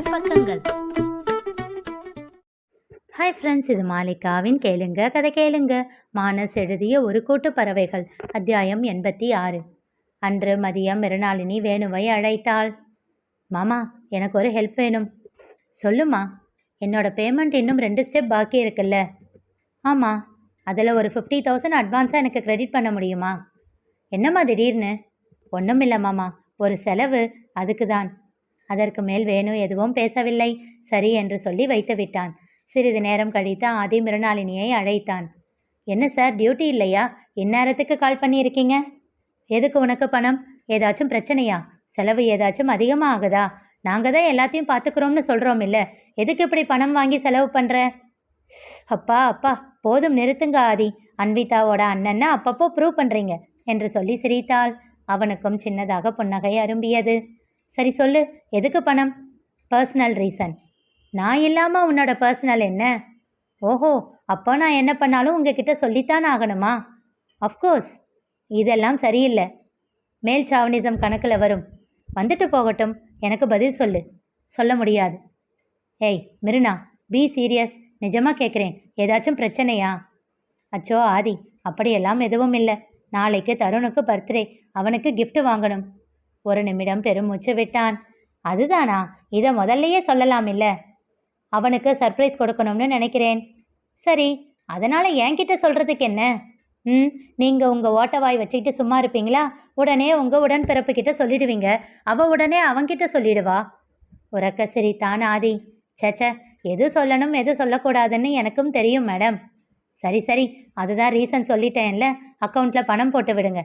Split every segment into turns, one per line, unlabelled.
Minus பக்கங்கள்.
Hi friends, இது மாலிகாவின் கேளுங்க கதை கேளுங்க. மானஸ் எழுதிய ஒரு கூட்டு பறவைகள், அத்தியாயம் 86. அன்று மதியம் மிருணாளினி வேணுவை அழைத்தாள். மாமா, எனக்கு ஒரு ஹெல்ப் வேணும். சொல்லுமா. என்னோட பேமெண்ட் இன்னும் 2 ஸ்டெப் பாக்கி இருக்குல்ல? ஆமாம், அதில் ஒரு 50,000 அட்வான்ஸாக எனக்கு கிரெடிட் பண்ண முடியுமா? என்னம்மா திடீர்னு? ஒன்றும் இல்லை மாமா, ஒரு செலவு, அதுக்கு தான். அதற்கு மேல் வேணு எதுவும் பேசவில்லை. சரி என்று சொல்லி வைத்து விட்டான். சிறிது நேரம் கழித்து ஆதி மிருணாளினியை அழைத்தான். என்ன சார், டியூட்டி இல்லையா? இந்நேரத்துக்கு கால் பண்ணியிருக்கீங்க? எதுக்கு உனக்கு பணம்? ஏதாச்சும் பிரச்சனையா? செலவு ஏதாச்சும் அதிகமாக ஆகுதா? நாங்கள் தான் எல்லாத்தையும் பார்த்துக்கிறோம்னு சொல்கிறோம் இல்லை, எதுக்கு இப்படி பணம் வாங்கி செலவு பண்ணுற? அப்பா அப்பா, போதும் நிறுத்துங்க ஆதி. அன்விதாவோட அண்ணன்னா அப்பப்போ ப்ரூவ் பண்ணுறீங்க என்று சொல்லி சிரித்தாள். அவனுக்கும் சின்னதாக புன்னகை அரும்பியது. சரி சொல்லு, எதுக்கு பணம்? Personal reason. நான் இல்லாமல் உன்னோட பர்சனல் என்ன? ஓஹோ, அப்போ நான் என்ன பண்ணாலும் உங்ககிட்ட சொல்லித்தான் ஆகணுமா? அஃப்கோர்ஸ். இதெல்லாம் சரியில்லை. மேல் சாவனிசம் கணக்கில் வரும். வந்துட்டு போகட்டும், எனக்கு பதில் சொல்லு. சொல்ல முடியாது. ஏய் மிருனா, பி சீரியஸ். நிஜமாக கேட்குறேன், ஏதாச்சும் பிரச்சனையா? அச்சோ ஆதி, அப்படியெல்லாம் எதுவும் இல்லை. நாளைக்கு தருணுக்கு பர்த்டே, அவனுக்கு gift வாங்கணும். ஒரு நிமிடம் பெருமூச்சு விட்டான். அதுதானா? இதை முதல்லையே சொல்லலாம் இல்லை? அவனுக்கு சர்ப்ரைஸ் கொடுக்கணும்னு நினைக்கிறேன். சரி, அதனால் என்கிட்ட சொல்கிறதுக்கு என்ன? நீங்கள் உங்கள் ஓட்டவாய் வச்சுக்கிட்டு சும்மா இருப்பீங்களா? உடனே உங்கள் உடன்பிறப்புக்கிட்ட சொல்லிடுவீங்க. அவள் உடனே அவன்கிட்ட சொல்லிடுவா. உறக்க சிரித்தான் ஆதி. சேச்சே, எது சொல்லணும் எது சொல்லக்கூடாதுன்னு எனக்கும் தெரியும் மேடம். சரி சரி, அதுதான் ரீசன் சொல்லிட்டேன்ல. அக்கௌண்ட்டில் பணம் போட்டு விடுங்க.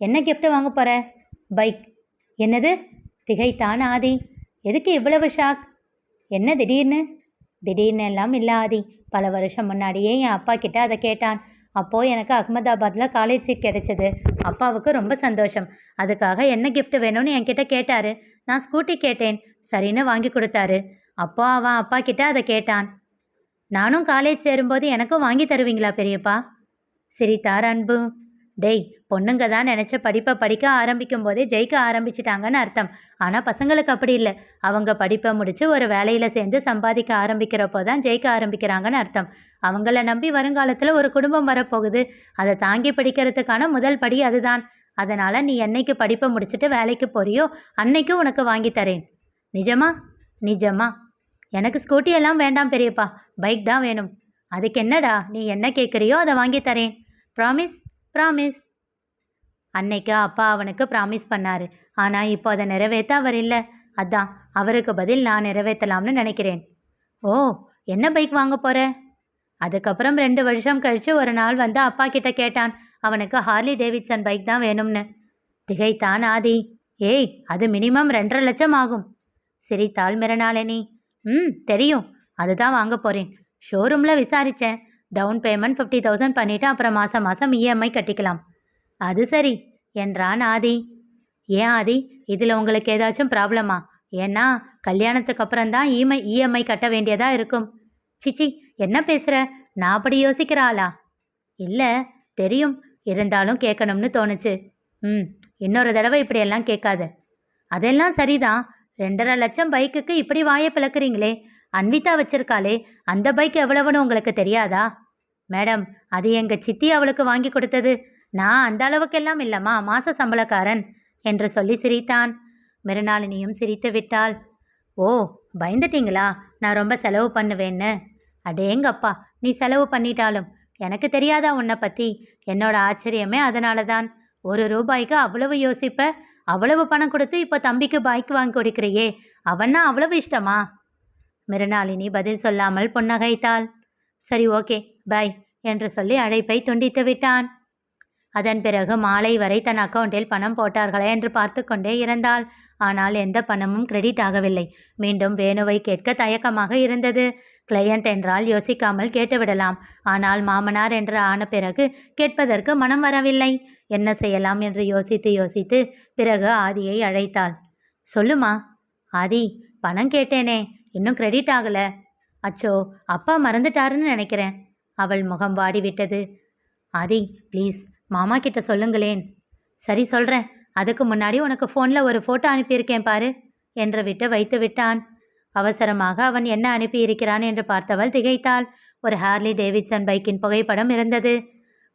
என்ன gift வாங்க போகிற? பைக். என்னது? திகைத்தான் ஆதி. எதுக்கு இவ்வளவு ஷாக்? என்ன திடீர்னு? திடீர்னு எல்லாம் இல்லை ஆதி. பல வருஷம் முன்னாடியே என் அப்பா கிட்ட அதை கேட்டான். அப்போது எனக்கு அகமதாபாத்தில் காலேஜ் சீட் கிடைச்சது. அப்பாவுக்கு ரொம்ப சந்தோஷம். அதுக்காக என்ன gift வேணும்னு என்கிட்ட கேட்டார். நான் ஸ்கூட்டி கேட்டேன். சரின்னு வாங்கி கொடுத்தாரு. அப்போ அவன் அப்பா கிட்ட அதை கேட்டான். நானும் காலேஜ் சேரும்போது எனக்கும் வாங்கி தருவீங்களா பெரியப்பா? சிரித்தார் அன்பு. டேய், பொண்ணுங்க தான் நினச்ச படிப்பை படிக்க ஆரம்பிக்கும் போதே ஜெயிக்க ஆரம்பிச்சிட்டாங்கன்னு அர்த்தம். ஆனால் பசங்களுக்கு அப்படி இல்லை. அவங்க படிப்பை முடித்து ஒரு வேலையில் சேர்ந்து சம்பாதிக்க ஆரம்பிக்கிறப்போ தான் ஜெயிக்க ஆரம்பிக்கிறாங்கன்னு அர்த்தம். அவங்கள நம்பி வருங்காலத்தில் ஒரு குடும்பம் வரப்போகுது. அதை தாங்கி படிக்கிறதுக்கான முதல் படி அதுதான். அதனால் நீ என்னைக்கு படிப்பை முடிச்சுட்டு வேலைக்கு போறியோ அன்னைக்கு உனக்கு வாங்கி தரேன். நிஜமா? நிஜமா. எனக்கு ஸ்கூட்டி எல்லாம் வேண்டாம் பெரியப்பா, பைக் தான் வேணும். அதுக்கு என்னடா, நீ என்ன கேட்குறியோ அதை வாங்கி தரேன். ப்ராமிஸ்? ப்ராமிஸ். அன்னைக்கு அப்பா அவனுக்கு ப்ராமிஸ் பண்ணார். ஆனால் இப்போ அதை நிறைவேற்ற அவர் இல்லை. அதான் அவருக்கு பதில் நான் நிறைவேற்றலாம்னு நினைக்கிறேன். ஓ, என்ன பைக் வாங்க போகிற? அதுக்கப்புறம் 2 வருஷம் கழித்து ஒரு நாள் வந்து அப்பா கிட்ட கேட்டான். அவனுக்கு ஹார்லி டேவிட்சன் பைக் தான் வேணும்னு. திகைத்தான் ஆதி. ஏய், அது மினிமம் 2.5 லட்சம் ஆகும். சிரித்தாள் மிருணாளினி. தெரியும், அதுதான் வாங்க போகிறேன். ஷோரூமில் விசாரித்தேன். டவுன் பேமெண்ட் 50,000 பண்ணிவிட்டு அப்புறம் மாதம் மாதம் இஎம்ஐ கட்டிக்கலாம். அது சரி என்றான் ஆதி. ஏன் ஆதி, இதில் உங்களுக்கு ஏதாச்சும் ப்ராப்ளமா? ஏன்னா கல்யாணத்துக்கு அப்புறம்தான் இஎம்ஐ கட்ட வேண்டியதாக இருக்கும். சிச்சி, என்ன பேசுகிற? நான் அப்படி யோசிக்கிற ஆளா? இல்லை, தெரியும். இருந்தாலும் கேட்கணும்னு தோணுச்சு. இன்னொரு தடவை இப்படியெல்லாம் கேட்காத. அதெல்லாம் சரிதான். 2.5 லட்சம் பைக்குக்கு இப்படி வாயை பிளக்குறீங்களே. அன்விதா வச்சிருக்காளே, அந்த பைக் எவ்வளவுன்னு உங்களுக்கு தெரியாதா? மேடம், அது எங்கள் சித்தி அவளுக்கு வாங்கி கொடுத்தது. நான் அந்த அளவுக்கெல்லாம் இல்லைம்மா, மாத சம்பளக்காரன் என்று சொல்லி சிரித்தான். மிருணாளினியும் சிரித்து விட்டாள். ஓ, பயந்துட்டீங்களா நான் ரொம்ப செலவு பண்ணுவேன்னு? அடேங்கப்பா, நீ செலவு பண்ணிட்டாலும் எனக்கு தெரியாதா உன்னை பற்றி? என்னோட ஆச்சரியமே அதனால தான். 1 ரூபாய்க்கு அவ்வளவு யோசிப்ப? அவ்வளவு பணம் கொடுத்து இப்போ தம்பிக்கு பைக் வாங்கி கொடுக்கிறியே, அவன்னா அவ்வளவு இஷ்டமா? மிருணாளினி பதில் சொல்லாமல் புன்னகைத்தாள். சரி, ஓகே, பை என்று சொல்லி அழைப்பை துண்டித்து விட்டான். அதன் பிறகு மாலை வரை தன் அக்கௌண்ட்டில் பணம் போட்டார்களே என்று பார்த்து கொண்டே இருந்தாள். ஆனால் எந்த பணமும் கிரெடிட் ஆகவில்லை. மீண்டும் வேணுவை கேட்க தயக்கமாக இருந்தது. கிளையண்ட் என்றால் யோசிக்காமல் கேட்டுவிடலாம். ஆனால் மாமனார் என்று ஆன பிறகு கேட்பதற்கு மனம் வரவில்லை. என்ன செய்யலாம் என்று யோசித்து யோசித்து பிறகு ஆதியை அழைத்தாள். சொல்லுமா. ஆதி, பணம் கேட்டேனே, இன்னும் கிரெடிட் ஆகலை. அச்சோ, அப்பா மறந்துட்டாருன்னு நினைக்கிறேன். அவள் முகம் வாடிவிட்டது. ஆதி, ப்ளீஸ் மாமா கிட்ட சொல்லுங்களேன். சரி சொல்கிறேன். அதுக்கு முன்னாடி உனக்கு ஃபோனில் ஒரு ஃபோட்டோ அனுப்பியிருக்கேன் பாரு என்று விட்டு வைத்து விட்டான். அவசரமாக அவன் என்ன அனுப்பியிருக்கிறான் என்று பார்த்தவள் திகைத்தாள். ஒரு ஹார்லி டேவிட்சன் பைக்கின் புகைப்படம் இருந்தது.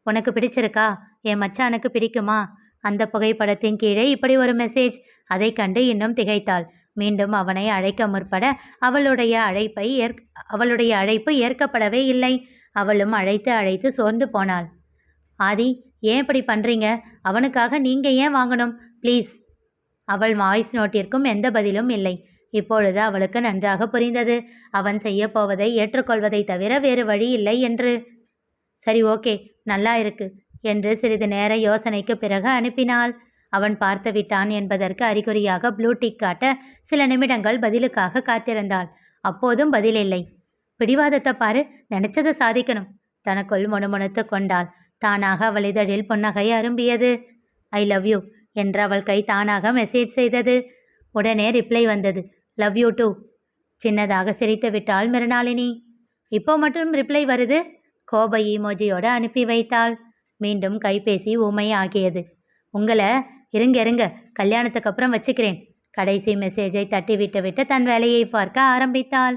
உனக்கு பிடிச்சிருக்கா? என் மச்சானுக்கு பிடிக்குமா? அந்த புகைப்படத்தின் கீழே இப்படி ஒரு மெசேஜ். அதை கண்டு இன்னும் திகைத்தாள். மீண்டும் அவனை அழைக்க முற்பட அவளுடைய அழைப்பு ஏற்கப்படவே இல்லை. அவளும் அழைத்து அழைத்து சோர்ந்து போனாள். ஆதி, ஏன் இப்படி பண்றீங்க? அவனுக்காக நீங்க ஏன் வாங்கணும்? ப்ளீஸ். அவள் வாய்ஸ் நோட்டிற்கும் எந்த பதிலும் இல்லை. இப்பொழுது அவளுக்கு நன்றாக புரிந்தது, அவன் செய்ய போவதை ஏற்றுக்கொள்வதை தவிர வேறு வழி இல்லை என்று. சரி, ஓகே, நல்லா இருக்கு என்று சிறிது நேர யோசனைக்கு பிறகு அனுப்பினாள். அவன் பார்த்து விட்டான் என்பதற்கு அறிகுறியாக ப்ளூ டிக் காட்ட சில நிமிடங்கள் பதிலுக்காக காத்திருந்தாள். அப்போதும் பதில் இல்லை. பிடிவாதத்தை பாரு, நினைச்சதை சாதிக்கணும். தனக்குள் முணுமுணுத்து கொண்டாள். தானாக அவள் இதழில் புன்னகை அரும்பியது. ஐ லவ் யூ என்று அவள் கை தானாக மெசேஜ் செய்தது. உடனே ரிப்ளை வந்தது. Love you too. சின்னதாக சிரித்து விட்டாள் மிருணாளினி. இப்போ மட்டும் ரிப்ளை வருது? கோப ஈமோஜியோடு அனுப்பி வைத்தாள். மீண்டும் கைபேசி ஊமையாகியது. உங்களை இருங்க கல்யாணத்துக்கு அப்புறம் வச்சுக்கிறேன். கடைசி மெசேஜை தட்டி விட்டு தன் வேலையை பார்க்க ஆரம்பித்தாள்.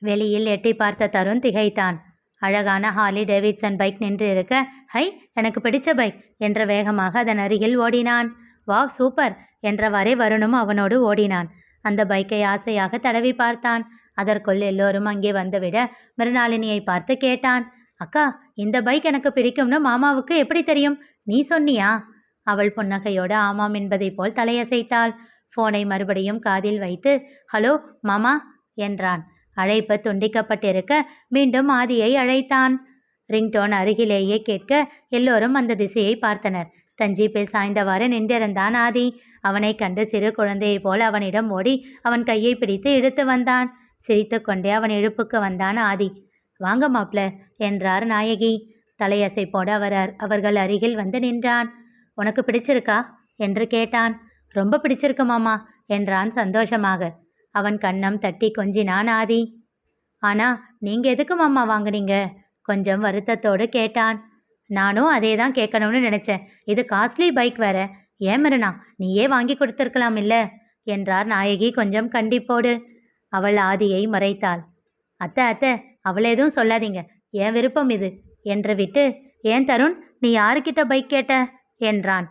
வெளியில் எட்டி பார்த்த தருண் திகைத்தான். அழகான ஹார்லி டேவிட்சன் பைக் நின்று இருக்க, ஹை, எனக்கு பிடிச்ச பைக் என்ற வேகமாக அதன் அருகில் ஓடினான். வாவ், சூப்பர் என்றவாறே வருணும் அவனோடு ஓடினான். அந்த பைக்கை ஆசையாக தடவி பார்த்தான். அதற்குள் எல்லோரும் அங்கே வந்துவிட மிருணாளினியை பார்த்து கேட்டான். அக்கா, இந்த பைக் எனக்கு பிடிக்கும்னு மாமாவுக்கு எப்படி தெரியும்? நீ சொன்னியா? அவள் புன்னகையோடு ஆமாம் என்பதை போல் தலையசைத்தாள். போனை மறுபடியும் காதில் வைத்து ஹலோ மாமா என்றான். அழைப்பு துண்டிக்கப்பட்டிருக்க மீண்டும் ஆதியை அழைத்தான். ரிங்டோன் அருகிலேயே கேட்க எல்லோரும் அந்த திசையை பார்த்தனர். தன் ஜீப்பை சாய்ந்தவாறு நின்றிருந்தான் ஆதி. அவனை கண்டு சிறு குழந்தையைப் போல் அவனிடம் ஓடி அவன் கையை பிடித்து இழுத்து வந்தான். சிரித்து கொண்டே அவன் இழுப்புக்கு வந்தான் ஆதி. வாங்க மாப்ள என்றார் நாயகி. தலையசைப்போடு அவர்கள் அருகில் வந்து நின்றான். உனக்கு பிடிச்சிருக்கா என்று கேட்டான். ரொம்ப பிடிச்சிருக்கு மாமா என்றான் சந்தோஷமாக. அவன் கன்னம் தட்டி கொஞ்சினான் ஆதி. ஆனா நீங்க எதுக்கு மாமா வாங்குனீங்க? கொஞ்சம் வருத்தத்தோடு கேட்டான். நானும் அதே தான் கேட்கணும்னு நினைச்சேன். இது காஸ்ட்லி பைக் வேற. ஏன் மிருனா, நீயே வாங்கி கொடுத்துருக்கலாம் இல்ல என்றார் நாயகி கொஞ்சம் கண்டிப்போடு. அவள் ஆதியை மறைத்தாள். அத்தை அவளை எதுவும் சொல்லாதீங்க, என் விருப்பம் இது என்று விட்டு, ஏன் தருண், நீ யாருக்கிட்ட பைக் கேட்ட என்றான்.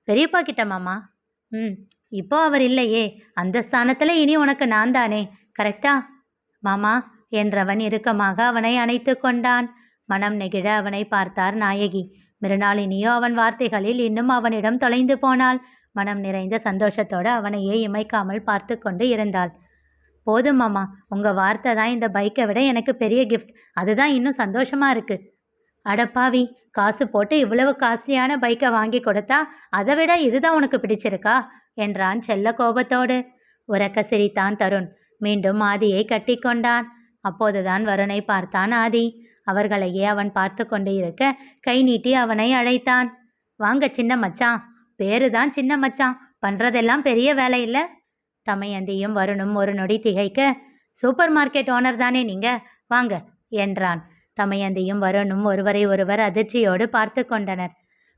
பெரியப்பா கிட்ட மாமா. இப்போ அவர் இல்லையே, அந்த ஸ்தானத்தில் இனி உனக்கு நான் தானே, கரெக்டா மாமா என்றவன் இறுக்கமாக அவனை அணைத்து கொண்டான். மனம் நெகிழ அவனை பார்த்தார் நாயகி. மிருணாளினியோ அவன் வார்த்தைகளில் இன்னும் அவனிடம் தொலைந்து போனாள். மனம் நிறைந்த சந்தோஷத்தோடு அவனையே இமைக்காமல் பார்த்து கொண்டு இருந்தாள். போதும் மாமா, உங்கள் வார்த்தை தான் இந்த பைக்கை விட எனக்கு பெரிய கிஃப்ட். அதுதான் இன்னும் சந்தோஷமாக இருக்குது. அடப்பாவி, காசு போட்டு இவ்வளவு காஸ்ட்லியான பைக்கை வாங்கி கொடுத்தா அதை விட இதுதான் உனக்கு பிடிச்சிருக்கா என்றான் செல்ல கோபத்தோடு. உரக்க சிரித்தான் தருண். மீண்டும் ஆதியை கட்டி கொண்டான். அப்போதுதான் வருணை பார்த்தான் ஆதி. அவர்களையே அவன் பார்த்து கொண்டு இருக்க கை நீட்டி அவனை அழைத்தான். வாங்க சின்ன மச்சான். பேரு தான் சின்ன மச்சான், பண்ணுறதெல்லாம் பெரிய வேலை இல்லை. தமையந்தியும் வருணும் ஒரு நொடி திகைக்க, சூப்பர் மார்க்கெட் ஓனர் தானே நீங்க, வாங்க என்றான். தமையந்தியும் வருணும் ஒருவரை ஒருவர் அதிர்ச்சியோடு பார்த்து கொண்டனர்.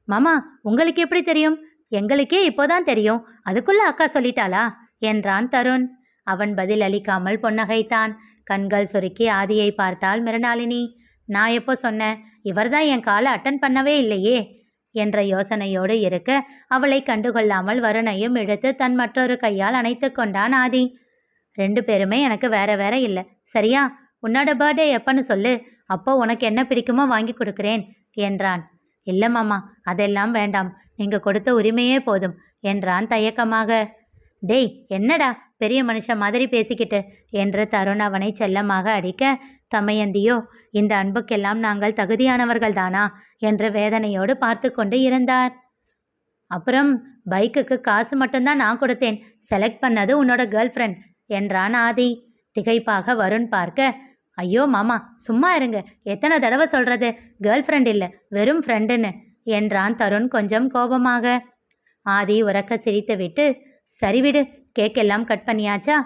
மாமா, உங்களுக்கு எப்படி தெரியும்? எங்களுக்கே இப்போதான் தெரியும், அதுக்குள்ள அக்கா சொல்லிட்டாளா என்றான் தருண். அவன் பதில் அளிக்காமல் புன்னகைத்தான். கண்கள் சுருக்கி ஆதியை பார்த்தாள் மிருணாளினி. நான் எப்போ சொன்னேன்? இவர்தான் என் காலை அட்டன் பண்ணவே இல்லையே என்ற யோசனையோடு இருக்க அவளை கண்டுகொள்ளாமல் வருணையும் இழுத்து தன் மற்றொரு கையால் அணைத்து கொண்டான் ஆதி. 2 பேருமே எனக்கு வேற வேற இல்லை, சரியா? உன்னோட பர்த்டே எப்பன்னு சொல்லு, அப்போ உனக்கு என்ன பிடிக்குமோ வாங்கி கொடுக்குறேன் என்றான். இல்லை மாமா, அதெல்லாம் வேண்டாம், நீங்கள் கொடுத்த உரிமையே போதும் என்றான் தயக்கமாக. டேய், என்னடா பெரிய மனுஷன் மாதிரி பேசிக்கிட்டு என்று தருண் அவனை செல்லமாக அடிக்க, தமையந்தியோ இந்த அன்புக்கெல்லாம் நாங்கள் தகுதியானவர்கள் தானா என்று வேதனையோடு பார்த்து கொண்டு இருந்தார். அப்புறம் பைக்குக்கு காசு மட்டும்தான் நான் கொடுத்தேன், செலக்ட் பண்ணது உன்னோட கேர்ள் ஃப்ரெண்ட் என்றான் ஆதி. திகைப்பாக வருண் பார்க்க, ஐயோ மாமா சும்மா இருங்க, எத்தனை தடவை சொல்கிறது, கேர்ள் ஃப்ரெண்ட் இல்லை வெறும் ஃப்ரெண்டுன்னு என்றான் தருண் கொஞ்சம் கோபமாக. ஆதி உரக்க சிரித்து விட்டு, சரி விடு, கேக் எல்லாம் கட் பண்ணியாச்சா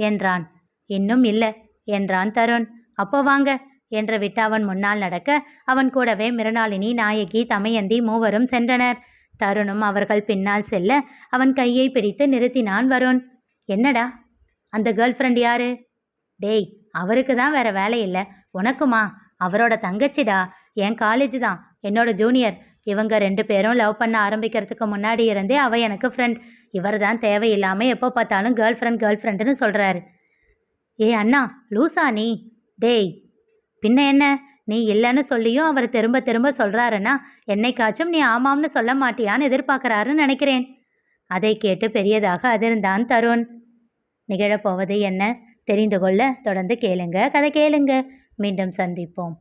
என்றான். இன்னும் இல்லை என்றான் தருண். அப்போ வாங்க என்று விட்டு அவன் முன்னால் நடக்க அவன் கூடவே மிருணாளினி, நாயகி, தமையந்தி மூவரும் சென்றனர். தருணும் அவர்கள் பின்னால் செல்ல அவன் கையை பிடித்து நிறுத்தினான் வருண். என்னடா? அந்த கேர்ள் ஃப்ரெண்ட் யாரு? டேய், அவருக்கு தான் வேற வேலை இல்லை. உனக்குமா? அவரோட தங்கச்சிடா. என் காலேஜ் தான், என்னோட ஜூனியர். இவங்க 2 பேரும் லவ் பண்ண ஆரம்பிக்கிறதுக்கு முன்னாடி இருந்தே அவ எனக்கு ஃப்ரெண்ட். இவர் தான் தேவையில்லாமல் எப்போ பார்த்தாலும் கேர்ள் ஃப்ரெண்டுன்னு சொல்கிறாரு. ஏய் அண்ணா, லூசா நீ? டேய், பின்ன என்ன? நீ இல்லைன்னு சொல்லியும் அவர் திரும்ப திரும்ப சொல்கிறாருன்னா என்னைக்காச்சும் நீ ஆமாம்னு சொல்ல மாட்டியான்னு எதிர்பார்க்குறாருன்னு நினைக்கிறேன். அதை கேட்டு பெரியதாக அதிர்ந்தான் தருண். நிகழப்போவது என்ன தெரிந்து கொள்ள தொடர்ந்து கேளுங்க, கதை கேளுங்க. மீண்டும் சந்திப்போம்.